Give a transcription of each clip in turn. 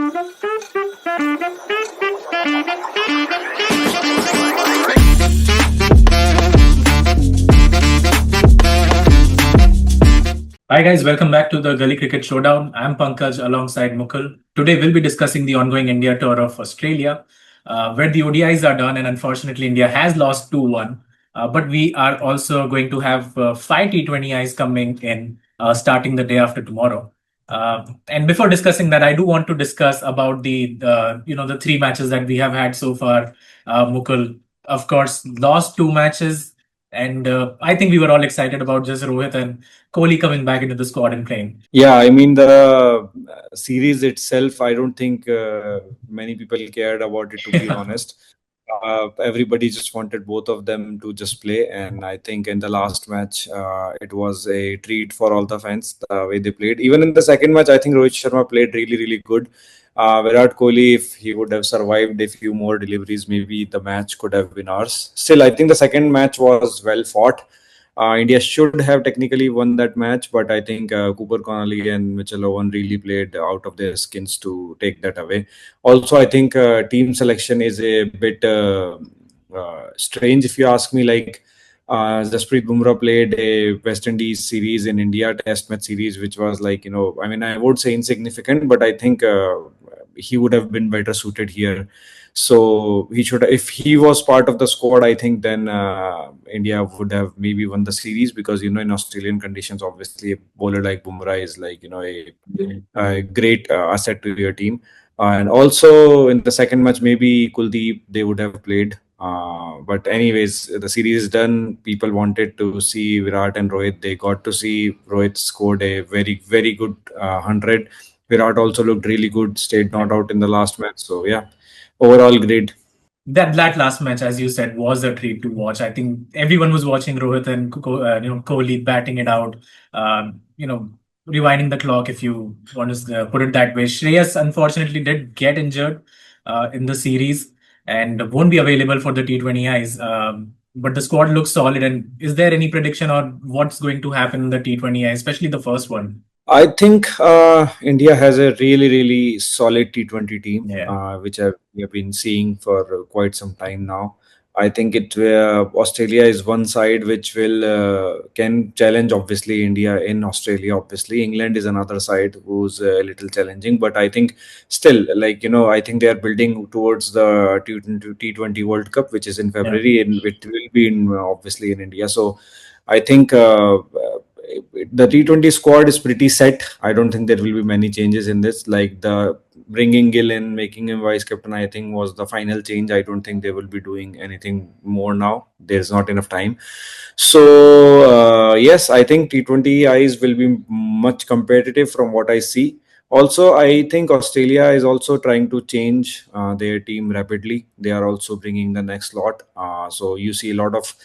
Hi guys, welcome back to the Gully Cricket Showdown. I'm Pankaj alongside Mukul. Today we'll be discussing the ongoing India tour of Australia, where the ODIs are done, and unfortunately India has lost 2-1. But we are also going to have five T20Is coming in, starting the day after tomorrow. And before discussing that, I do want to discuss about the three matches that we have had so far. Mukul, of course, lost two matches, and I think we were all excited about just Rohit and Kohli coming back into the squad and playing. Yeah, I mean the series itself, I don't think many people cared about it, to be honest. Everybody just wanted both of them to just play, and I think in the last match, it was a treat for all the fans the way they played. Even in the second match, I think Rohit Sharma played really, really good. Virat Kohli, if he would have survived a few more deliveries, maybe the match could have been ours. Still, I think the second match was well fought. India should have technically won that match, but I think Cooper Connolly and Mitchell Owen really played out of their skins to take that away. Also, I think team selection is a bit strange, if you ask me. Like, Jasprit Bumrah played a West Indies series in India, Test match series, which was like, I mean, I would say insignificant, but I think he would have been better suited here. So he should, if he was part of the squad, I think then India would have maybe won the series, because in Australian conditions, obviously a bowler like Bumrah is like a great asset to your team. And also in the second match, maybe Kuldeep they would have played. But anyways, the series is done. People wanted to see Virat and Rohit. They got to see Rohit scored a very, very good 100. Virat also looked really good, stayed not out in the last match. So yeah, overall great. That last match, as you said, was a treat to watch. I think everyone was watching Rohit and Kohli batting it out. Rewinding the clock, if you want to put it that way. Shreyas unfortunately did get injured in the series and won't be available for the T20Is. But the squad looks solid. And is there any prediction on what's going to happen in the T20I, especially the first one? I think India has a really, really solid T20 team, Yeah. which we have been seeing for quite some time now. I think Australia is one side which will can challenge obviously India in Australia. Obviously, England is another side who's a little challenging. But I think still, like I think they are building towards the T20 World Cup, which is in February, and it will be in obviously in India. So I think the T20 squad is pretty set. I don't think there will be many changes in this. Like the bringing Gill in, making him vice captain, I think was the final change. I don't think they will be doing anything more now. There's not enough time. So yes, I think T20Is will be much competitive from what I see. Also, I think Australia is also trying to change their team rapidly. They are also bringing the next lot. So you see a lot of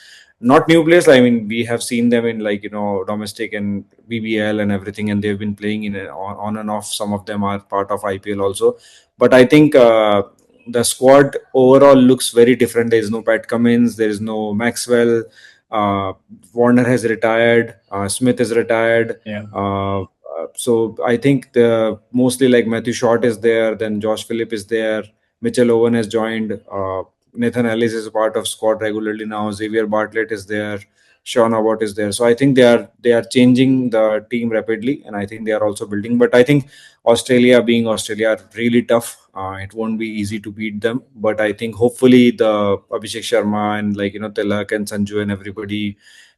not new players. I mean, we have seen them in domestic and BBL and everything, and they've been playing on and off. Some of them are part of IPL also. But I think the squad overall looks very different. There is no Pat Cummins, there is no Maxwell. Warner has retired. Smith is retired. Yeah. So I think the mostly like Matthew Short is there. Then Josh Phillip is there. Mitchell Owen has joined. Nathan Ellis is a part of squad regularly now. Xavier Bartlett is there. Sean Abbott is there. So I think they are changing the team rapidly, and I think they are also building. But I think Australia, being Australia, are really tough. It won't be easy to beat them. But I think hopefully the Abhishek Sharma and Tilak and Sanju and everybody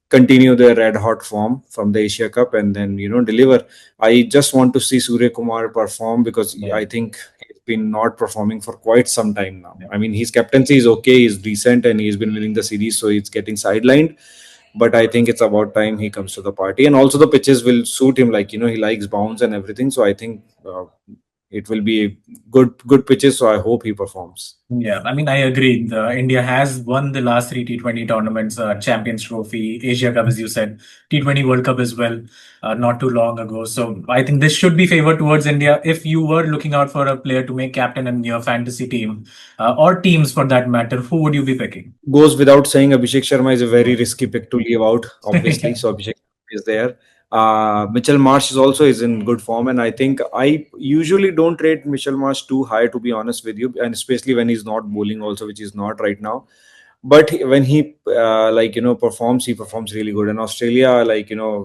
continue their red hot form from the Asia Cup and then deliver. I just want to see Surya Kumar perform, because I think he's been not performing for quite some time now. I mean, his captaincy is okay, he's decent, and he's been winning the series, so he's getting sidelined. But I think it's about time he comes to the party, and also the pitches will suit him. He likes bounce and everything. So I think it will be good pitches. So I hope he performs. Yeah, I mean, I agree. India has won the last three T20 tournaments, Champions Trophy, Asia Cup, as you said, T20 World Cup as well, not too long ago. So I think this should be favored towards India. If you were looking out for a player to make captain in your fantasy team, or teams for that matter, who would you be picking? Goes without saying, Abhishek Sharma is a very risky pick to leave out, obviously. So Abhishek is there. Mitchell Marsh is in good form, and I think I usually don't rate Mitchell Marsh too high, to be honest with you, and especially when he's not bowling also, which is not right now. But when he performs, he performs really good. And Australia,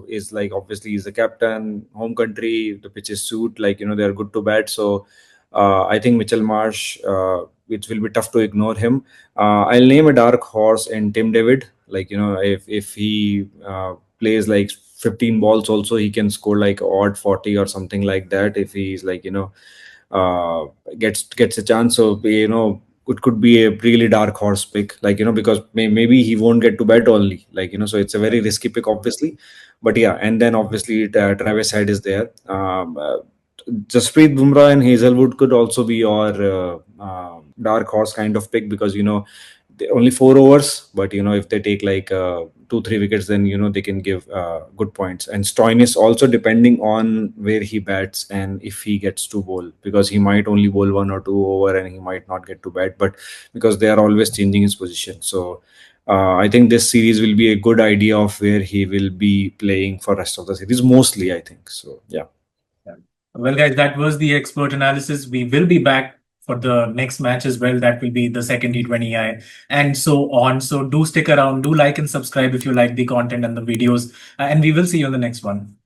is like, obviously he's the captain, home country, the pitches suit, they are good to bat. So I think Mitchell Marsh, it will be tough to ignore him. I'll name a dark horse in Tim David. If he plays like 15 balls also, he can score like odd 40 or something like that, if he's uh, gets a chance. So it could be a really dark horse pick, because maybe he won't get to bat only, so it's a very risky pick, obviously. But yeah, and then obviously Travis Head is there. Jasprit Bumrah and Hazelwood could also be your dark horse kind of pick, because only 4 overs, but if they take like 2-3 wickets, then they can give good points. And Stoinis also, depending on where he bats and if he gets to bowl, because he might only bowl 1 or 2 over and he might not get to bat, but because they are always changing his position. So I think this series will be a good idea of where he will be playing for rest of the series, mostly, I think. So yeah. Yeah. Well, guys, that was the expert analysis. We will be back for the next match as well. That will be the second T20I and so on. So do stick around, do like and subscribe if you like the content and the videos, and we will see you in the next one.